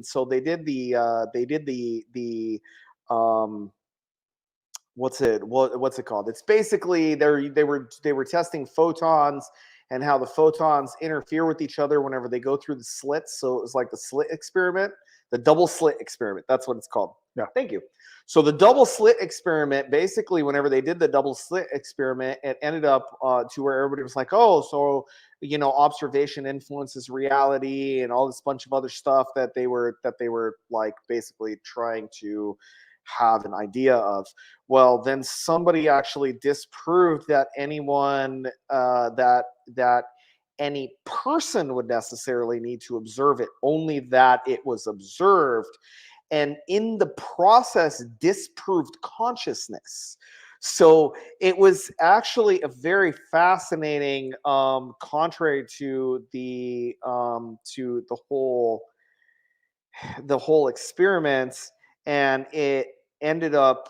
so um what's it called? It's basically they were testing photons and how the photons interfere with each other whenever they go through the slits. So it was like the slit experiment, the double slit experiment. That's what it's called. Yeah. Thank you. So the double slit experiment, basically, whenever they did the double slit experiment, it ended up to where everybody was like, oh, so observation influences reality and all this bunch of other stuff that they were like basically trying to have an idea of. Well, then somebody actually disproved that that any person would necessarily need to observe it, only that it was observed, and in the process disproved consciousness. So it was actually a very fascinating, contrary to the whole experiment, and it ended up